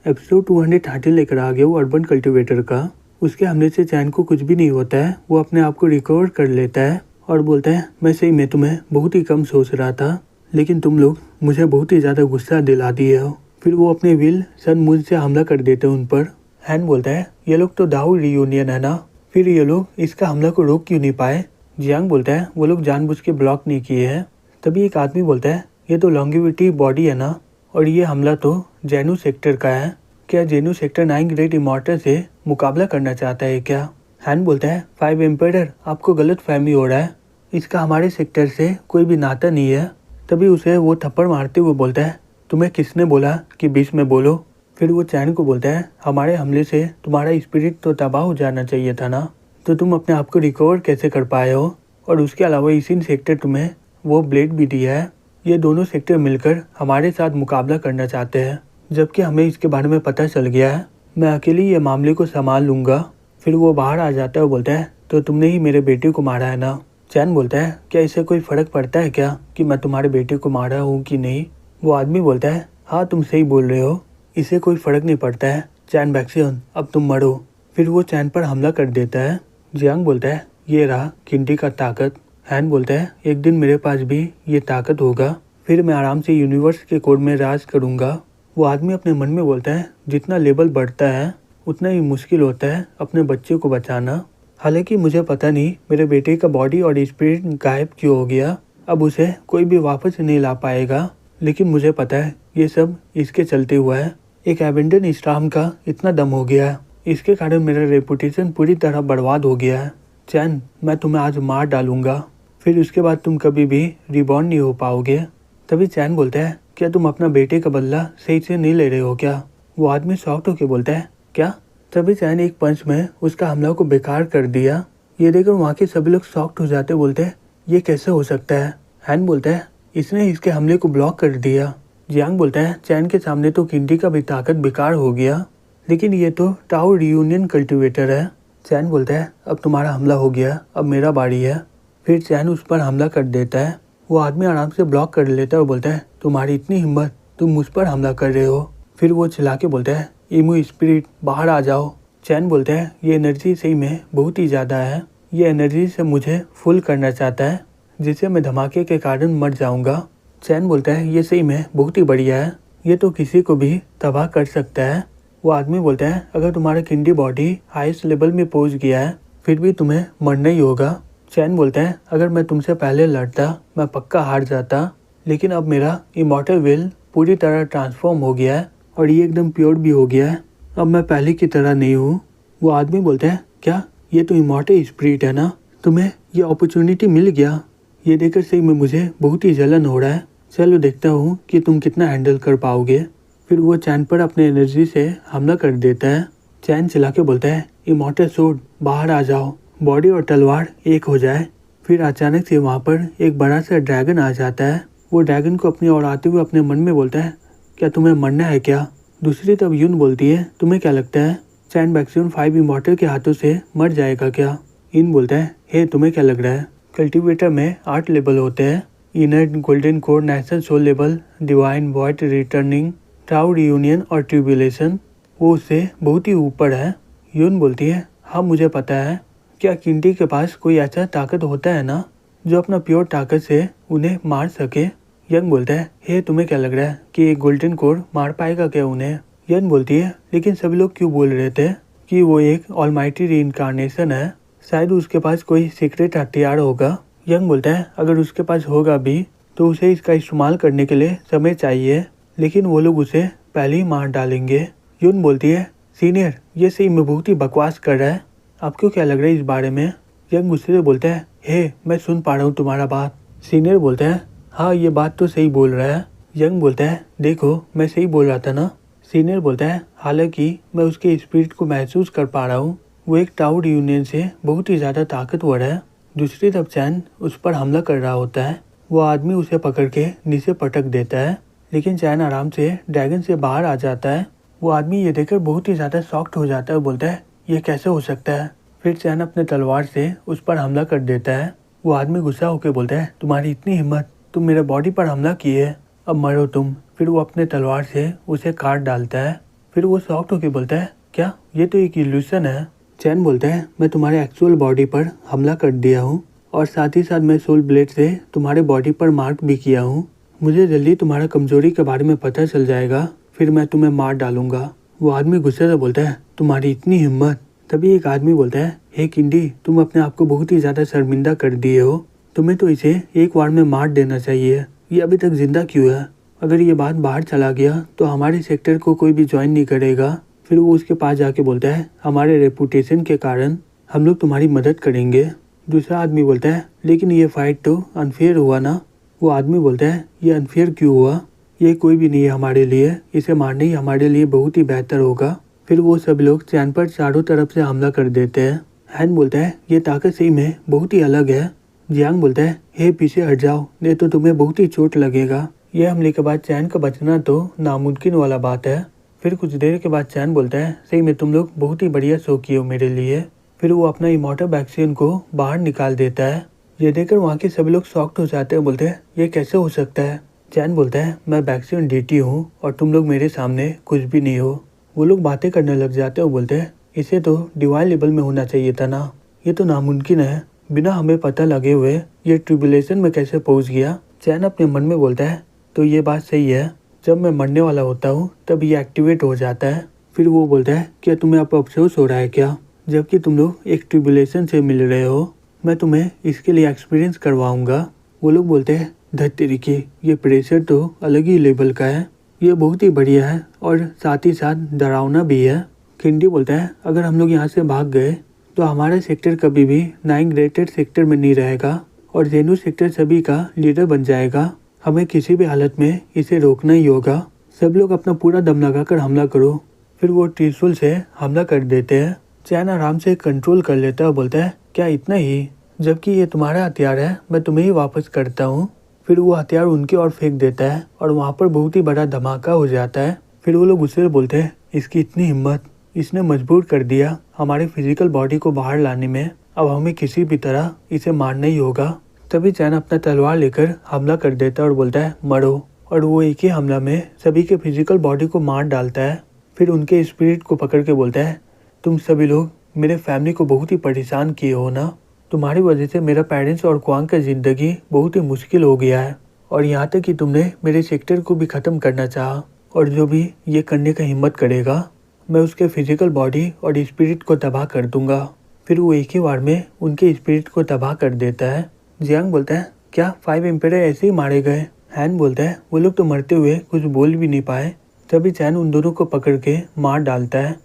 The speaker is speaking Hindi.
एपिसोड 213 लेकर आ गया वो अर्बन कल्टीवेटर का। उसके हमले से चैन को कुछ भी नहीं होता है, वो अपने आप को रिकवर कर लेता है और बोलता है मैं सही में तुम्हें बहुत ही कम सोच रहा था, लेकिन तुम लोग मुझे बहुत ही ज़्यादा गुस्सा दिला दिए हो। फिर वो अपने विल सन मून से हमला कर देते हैं उन पर। हैन बोलता है ये लोग तो दाऊ रियूनियन है ना, फिर ये लोग इसका हमला को रोक क्यों नहीं पाए। जियांग बोलता है वो लोग जानबूझ के ब्लॉक नहीं किए हैं। तभी एक आदमी बोलता है ये तो लॉन्गिविटी बॉडी है ना, और ये हमला तो जेनू सेक्टर का है। क्या जेनू सेक्टर 9 ग्रेट इमॉर्टल से मुकाबला करना चाहता है क्या। हैन बोलता है 5 एम्पायर आपको गलत फहमी हो रहा है, इसका हमारे सेक्टर से कोई भी नाता नहीं है। तभी उसे वो थप्पड़ मारते हुए बोलता है तुम्हें किसने बोला कि बीच में बोलो। फिर वो चैन को बोलता है हमारे हमले से तुम्हारा स्पिरिट तो तबाह हो जाना चाहिए था ना, तो तुम अपने आप को रिकवर कैसे कर पाए हो। और उसके अलावा इसी सेक्टर तुम्हें वो ब्लेड भी दिया है। ये दोनों सेक्टर मिलकर हमारे साथ मुकाबला करना चाहते हैं, जबकि हमें इसके बारे में पता चल गया है। मैं अकेले ये मामले को संभाल लूँगा। फिर वो बाहर आ जाता है और बोलता है तो तुमने ही मेरे बेटे को मारा है ना। चैन बोलता है क्या इससे कोई फ़र्क पड़ता है क्या कि मैं तुम्हारे बेटे को मारा हूँ कि नहीं। वो आदमी बोलता है हाँ तुम सही बोल रहे हो, इससे कोई फ़र्क नहीं पड़ता है। चैन बैक्सियन अब तुम मरो। फिर वो चैन पर हमला कर देता है। जियांग बोलता है ये रहा किंडी का ताकत। हैन बोलता है एक दिन मेरे पास भी ये ताकत होगा, फिर मैं आराम से यूनिवर्स के कोड में राज करूँगा। वो आदमी अपने मन में बोलता है जितना लेवल बढ़ता है उतना ही मुश्किल होता है अपने बच्चे को बचाना। हालांकि मुझे पता नहीं मेरे बेटे का बॉडी और स्पिरिट गायब क्यों हो गया, अब उसे कोई भी वापस नहीं ला पाएगा, लेकिन मुझे पता है ये सब इसके चलते हुआ है। एक एवेंडन स्टार्म का इतना दम हो गया है, इसके कारण मेरा रेपुटेशन पूरी तरह बर्बाद हो गया है। चैन मैं तुम्हें आज मार डालूंगा, फिर उसके बाद तुम कभी भी रिबॉर्न नहीं हो पाओगे। तभी चैन बोलता है क्या तुम अपना बेटे का बदला सही से नहीं ले रहे हो क्या। वो आदमी शॉक्ड होकर बोलता है क्या। तभी चैन एक पंच में उसका हमला को बेकार कर दिया। ये देखकर वहाँ के सभी लोग शॉक्ड हो जाते बोलते हैं ये कैसे हो सकता है। हैन बोलता है इसने इसके हमले को ब्लॉक कर दिया। जियांग बोलता है चैन के सामने तो किंडी का भी ताकत बेकार हो गया, लेकिन ये तो टाउ रियूनियन कल्टीवेटर है। चैन बोलता है अब तुम्हारा हमला हो गया, अब मेरा बारी है। फिर चैन उस पर हमला कर देता है। वो आदमी आराम से ब्लॉक कर लेता है और बोलता है तुम्हारी इतनी हिम्मत, तुम मुझ पर हमला कर रहे हो। फिर वो चिल्ला के बोलता है इमू स्पिरिट बाहर आ जाओ। चैन बोलता है ये एनर्जी सही में बहुत ही ज़्यादा है, ये एनर्जी से मुझे फुल करना चाहता है जिससे मैं धमाके के कारण मर जाऊंगा। चैन बोलता है ये सही में बहुत ही बढ़िया है, ये तो किसी को भी तबाह कर सकता है। वो आदमी बोलता है अगर तुम्हारा किंडी बॉडी हाईएस्ट लेवल में पहुंच गया है फिर भी तुम्हें मरना ही होगा। चैन बोलता है अगर मैं तुमसे पहले लड़ता मैं पक्का हार जाता, लेकिन अब मेरा इमॉर्टल विल पूरी तरह ट्रांसफॉर्म हो गया है और ये एकदम प्योर भी हो गया है, अब मैं पहले की तरह नहीं हूँ। वो आदमी बोलता है क्या ये तो इमॉर्टल स्पिरिट है ना, तुम्हें ये अपॉर्चुनिटी मिल गया। ये देखकर सही में मुझे बहुत ही जलन हो रहा है, चलो देखता हूँ कि तुम कितना हैंडल कर पाओगे। फिर वो चैन पर अपने एनर्जी से हमला कर देता है। चैन चिल्ला के बोलता है इमॉर्टल सोड बाहर आ जाओ, बॉडी और तलवार एक हो जाए। फिर अचानक से वहाँ पर एक बड़ा सा ड्रैगन आ जाता है। वो ड्रैगन को अपनी ओर आते हुए अपने मन में बोलता है क्या तुम्हें मरना है क्या। दूसरी तरफ यून बोलती है तुम्हें क्या लगता है चैन बैक्सियन 5 इमॉर्टल के हाथों से मर जाएगा क्या। इन बोलता है हे तुम्हें क्या लग रहा है, कल्टीवेटर में 8 लेवल होते हैं, inner golden core, national soul level, divine void, returning, Tao reunion और ट्रिब्यूलेशन, वो उससे बहुत ही ऊपर है। यून बोलती है हाँ मुझे पता है, क्या किंडी के पास कोई ऐसा ताकत होता है ना जो अपना प्योर ताकत से उन्हें मार सके। यंग बोलता है हे तुम्हें क्या लग रहा है कि एक गोल्डन कोर मार पाएगा क्या उन्हें। यंग बोलती है लेकिन सभी लोग क्यों बोल रहे थे कि वो एक ऑलमाइटी रीइंकार्नेशन है, शायद उसके पास कोई सीक्रेट हथियार होगा। यंग बोलता है अगर उसके पास होगा भी तो उसे इसका इस्तेमाल करने के लिए समय चाहिए, लेकिन वो लोग उसे पहले ही मार डालेंगे। यून बोलती है सीनियर ये सही में बहुत ही बकवास कर रहा है, आपको क्या लग रहा है इस बारे में। यंग गुस्से से बोलता है हे मैं सुन पा रहा हूँ तुम्हारा बात। सीनियर बोलता है हाँ ये बात तो सही बोल रहा है। यंग बोलता है देखो मैं सही बोल रहा था ना। सीनियर बोलता है हालांकि मैं उसके स्पिरिट को महसूस कर पा रहा हूँ, वो एक टाउ रियूनियन से बहुत ही ज़्यादा ताकतवर है। दूसरी तरफ चैन उस पर हमला कर रहा होता है। वो आदमी उसे पकड़ के नीचे पटक देता है, लेकिन चैन आराम से ड्रैगन से बाहर आ जाता है। वो आदमी ये देखकर बहुत ही ज़्यादा शॉक्ड हो जाता है, बोलता है ये कैसे हो सकता है। फिर चैन अपने तलवार से उस पर हमला कर देता है। वो आदमी गुस्सा होकर बोलता है तुम्हारी इतनी हिम्मत, तुम मेरे बॉडी पर हमला किए, अब मरो तुम। फिर वो अपने तलवार से उसे काट डालता है। फिर वो शॉक्ड होकर बोलता है, क्या ये तो एक इल्यूशन है। चैन बोलता है, मैं तुम्हारे एक्चुअल बॉडी पर हमला कर दिया हूँ और साथ ही साथ मैं सोल ब्लेड से तुम्हारे बॉडी पर मार्क भी किया हूँ। मुझे जल्दी तुम्हारा कमजोरी के बारे में पता चल जाएगा, फिर मैं तुम्हें मार डालूंगा। वो आदमी गुस्से से बोलता है, तुम्हारी इतनी हिम्मत। तभी एक आदमी बोलता है, हे किंडी, तुम अपने आप को बहुत ही ज्यादा शर्मिंदा कर दिए हो। तुम्हें तो इसे एक बार में मार देना चाहिए। ये अभी तक जिंदा क्यों है? अगर ये बात बाहर चला गया तो हमारे सेक्टर को कोई भी ज्वाइन नहीं करेगा। फिर वो उसके पास जाके बोलता है, हमारे रेपुटेशन के कारण हम लोग तुम्हारी मदद करेंगे। दूसरा आदमी बोलता है, लेकिन ये फाइट तो अनफेयर हुआ ना। वो आदमी बोलता है, ये अनफेयर क्यों हुआ? ये कोई भी नहीं है हमारे लिए, इसे मारना ही हमारे लिए बहुत ही बेहतर होगा। फिर वो सब लोग चैन पर चारों तरफ से हमला कर देते हैं। हैन बोलता है, ये ताकत सही में बहुत ही अलग है। जियांग बोलता है, हे पीछे हट जाओ, नहीं तो तुम्हें बहुत ही चोट लगेगा। यह हमले के बाद चैन का बचना तो नामुमकिन वाला बात है। फिर कुछ देर के बाद चैन बोलता है, सही में तुम लोग बहुत ही बढ़िया शो किए हो मेरे लिए। फिर वो अपना इमोर्टल वैक्सीन को बाहर निकाल देता है। ये देखकर वहाँ के सभी लोग शॉक्ड हो जाते हैं, बोलते हैं, ये कैसे हो सकता है? चैन बोलता है, मैं वैक्सीन डीटी हूँ और तुम लोग मेरे सामने कुछ भी नहीं हो। वो लोग बातें करने लग जाते हैं और बोलते हैं, इसे तो डिवाइन लेवल में होना चाहिए था ना, ये तो नामुमकिन है। बिना हमें पता लगे हुए ये ट्रिबुलेशन में कैसे पहुंच गया? चैन अपने मन में बोलता है, तो ये बात सही है, जब मैं मरने वाला होता हूँ तब ये एक्टिवेट हो जाता है। फिर वो बोलता है, क्या तुम्हें अब अफसोस हो रहा है क्या, जबकि तुम लोग एक ट्रिबुलेशन से मिल रहे हो? मैं तुम्हें इसके लिए एक्सपीरियंस करवाऊंगा। वो लोग बोलते हैं, धत्तेरी की, ये प्रेशर तो अलग ही लेवल का है, ये बहुत ही बढ़िया है और साथ ही साथ डरावना भी है। किंडी बोलता है, अगर हम लोग यहाँ से भाग गए तो हमारा सेक्टर कभी भी 9 ग्रेटेड सेक्टर में नहीं रहेगा और जेनू सेक्टर सभी का लीडर बन जाएगा। हमें किसी भी हालत में इसे रोकना ही होगा। सब लोग अपना पूरा दम लगाकर हमला करो। फिर वो त्रिशूल से हमला कर देते हैं। चैन आराम से कंट्रोल कर लेता है और बोलता है, क्या इतना ही? जबकि ये तुम्हारा हथियार है, मैं तुम्हें ही वापस करता हूँ। फिर वो हथियार उनकी ओर फेंक देता है और वहाँ पर बहुत ही बड़ा धमाका हो जाता है। फिर वो लोग उससे बोलते हैं, इसकी इतनी हिम्मत, इसने मजबूर कर दिया हमारे फिजिकल बॉडी को बाहर लाने में, अब हमें किसी भी तरह इसे मारना ही होगा। तभी चैन अपना तलवार लेकर हमला कर देता है और बोलता है, मरो। और वो एक ही हमला में सभी के फिजिकल बॉडी को मार डालता है। फिर उनके स्पिरिट को पकड़ के बोलता है, तुम सभी लोग मेरे फैमिली को बहुत ही परेशान किए हो ना। तुम्हारी वजह से मेरा पेरेंट्स और क्वांग का जिंदगी बहुत ही मुश्किल हो गया है और यहाँ तक कि तुमने मेरे सेक्टर को भी ख़त्म करना चाहा। और जो भी ये करने का हिम्मत करेगा, मैं उसके फिजिकल बॉडी और स्पिरिट को तबाह कर दूंगा। फिर वो एक ही बार में उनके स्पिरिट को तबाह कर देता है। जियांग बोलता है, क्या 5 एम्पायर ऐसे ही मारे गए? हैन बोलता है, वो लोग तो मरते हुए कुछ बोल भी नहीं पाए। तभी चैन उन दोनों को पकड़ के मार डालता है।